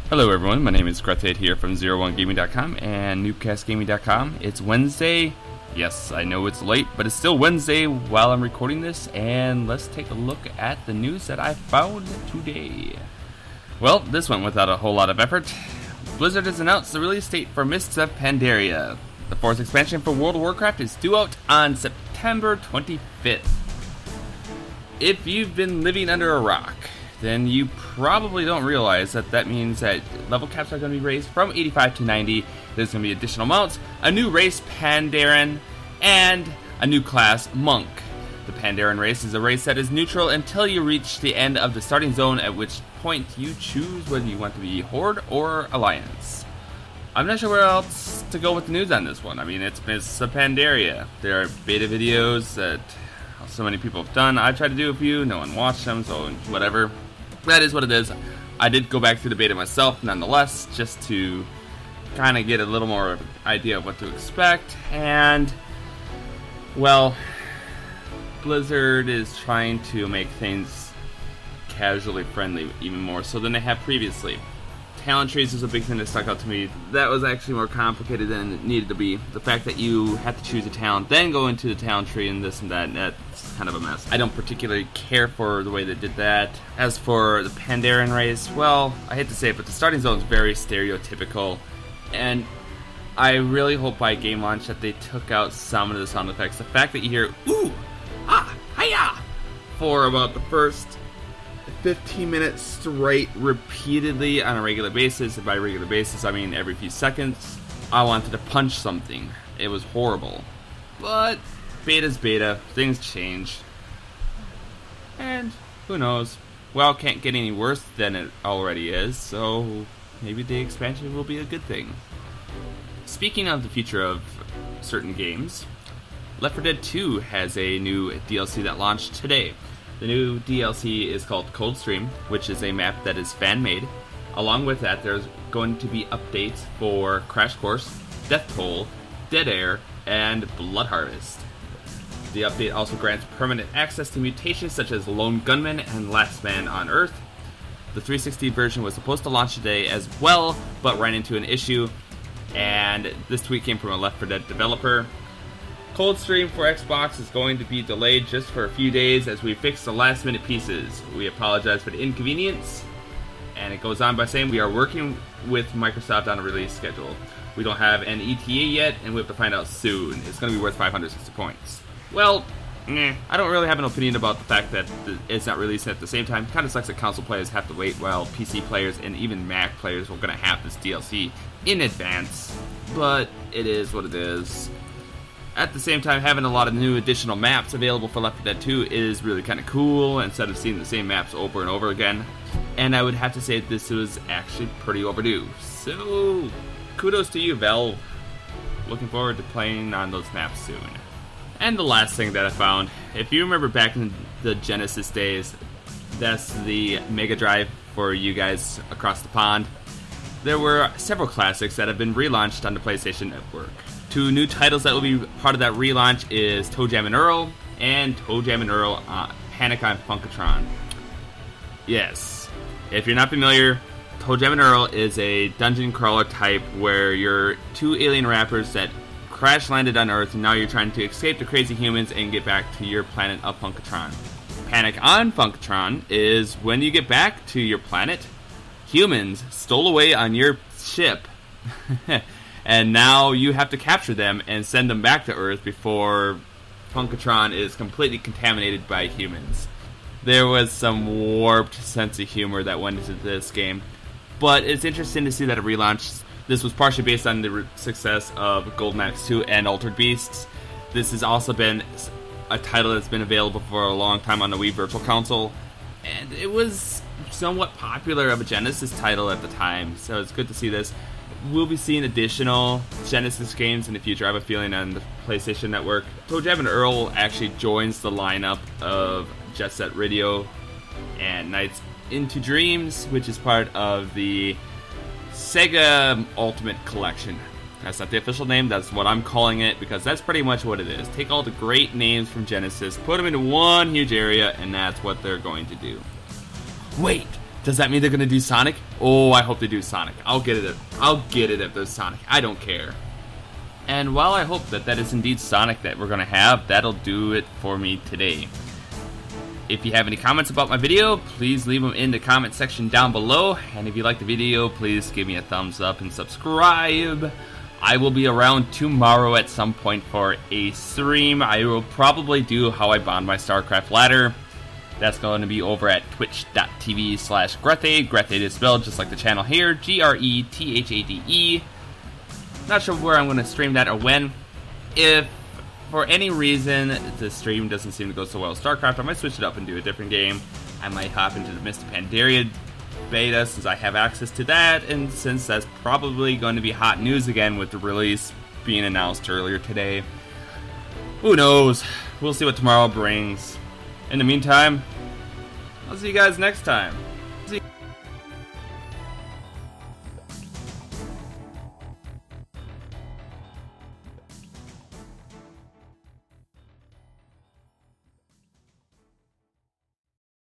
Hello everyone, my name is Grethade here from 01gaming.com and noobcastgaming.com. It's Wednesday. Yes, I know it's late, but it's still Wednesday while I'm recording this, and let's take a look at the news that I found today. Well, this went without a whole lot of effort. Blizzard has announced the release date for Mists of Pandaria. The 4th expansion for World of Warcraft is due out on September 25th. If you've been living under a rock, then you probably don't realize that means that level caps are going to be raised from 85 to 90. There's going to be additional mounts, a new race, Pandaren, and a new class, Monk. The Pandaren race is a race that is neutral until you reach the end of the starting zone, at which point you choose whether you want to be Horde or Alliance. I'm not sure where else to go with the news on this one. I mean, it's Mists of Pandaria. There are beta videos that so many people have done. I tried to do a few, no one watched them, so whatever. That is what it is. I did go back through the beta myself, nonetheless, just to kind of get a little more of an idea of what to expect. And, well, Blizzard is trying to make things casually friendly even more so than they have previously. Talent trees is a big thing that stuck out to me. That was actually more complicated than it needed to be. The fact that you have to choose a talent, then go into the talent tree and this and that, that's kind of a mess. I don't particularly care for the way they did that. As for the Pandaren race, well, I hate to say it, but the starting zone is very stereotypical. And I really hope by game launch that they took out some of the sound effects. The fact that you hear, ooh, ah, hiya, for about the first 15 minutes straight repeatedly on a regular basis. And by regular basis, I mean every few seconds. I wanted to punch something. It was horrible. But beta's beta. Things change. And who knows? Well, can't get any worse than it already is, so maybe the expansion will be a good thing. Speaking of the future of certain games, Left 4 Dead 2 has a new DLC that launched today. The new DLC is called Coldstream, which is a map that is fan-made. Along with that, there's going to be updates for Crash Course, Death Toll, Dead Air, and Blood Harvest. The update also grants permanent access to mutations such as Lone Gunman and Last Man on Earth. The 360 version was supposed to launch today as well, but ran into an issue, and this tweet came from a Left 4 Dead developer. Coldstream for Xbox is going to be delayed just for a few days as we fix the last minute pieces. We apologize for the inconvenience. And it goes on by saying we are working with Microsoft on a release schedule. We don't have an ETA yet, and we have to find out soon. It's going to be worth 560 points. Well, I don't really have an opinion about the fact that it's not releasing at the same time. It kind of sucks that console players have to wait while PC players and even Mac players are going to have this DLC in advance. But it is what it is. At the same time, having a lot of new additional maps available for Left 4 Dead 2 is really kind of cool, instead of seeing the same maps over and over again. And I would have to say this was actually pretty overdue. So, kudos to you, Valve. Looking forward to playing on those maps soon. And the last thing that I found, if you remember back in the Genesis days, that's the Mega Drive for you guys across the pond, there were several classics that have been relaunched on the PlayStation Network. Two new titles that will be part of that relaunch is ToeJam and Earl and ToeJam and Earl Panic on Funkatron. Yes, if you're not familiar, ToeJam and Earl is a dungeon crawler type where you're two alien rappers that crash landed on Earth, and now you're trying to escape the crazy humans and get back to your planet of Funkatron. Panic on Funkatron is when you get back to your planet, humans stole away on your ship. And now you have to capture them and send them back to Earth before Funkatron is completely contaminated by humans. There was some warped sense of humor that went into this game, but it's interesting to see that it relaunched. This was partially based on the success of Golden Axe 2 and Altered Beasts. This has also been a title that's been available for a long time on the Wii Virtual Console, and it was somewhat popular of a Genesis title at the time, so it's good to see this. We'll be seeing additional Genesis games in the future, I have a feeling, on the PlayStation Network. ToeJam and Earl actually joins the lineup of Jet Set Radio and Nights into Dreams, which is part of the Sega Ultimate Collection. That's not the official name, that's what I'm calling it, because that's pretty much what it is. Take all the great names from Genesis, put them into one huge area, and that's what they're going to do. Wait! Does that mean they're gonna do Sonic? Oh, I hope they do Sonic. I'll get it. I'll get it if there's Sonic. I don't care. And while I hope that that is indeed Sonic that we're gonna have, that'll do it for me today. If you have any comments about my video, please leave them in the comment section down below. And if you like the video, please give me a thumbs up and subscribe. I will be around tomorrow at some point for a stream. I will probably do how I bond my StarCraft ladder. That's going to be over at twitch.tv/Grethade. Grethade is spelled just like the channel here, Grethade. Not sure where I'm going to stream that or when. If for any reason the stream doesn't seem to go so well with StarCraft, I might switch it up and do a different game. I might hop into the Mr. Pandaria beta since I have access to that, and since that's probably going to be hot news again with the release being announced earlier today. Who knows? We'll see what tomorrow brings. In the meantime, I'll see you guys next time.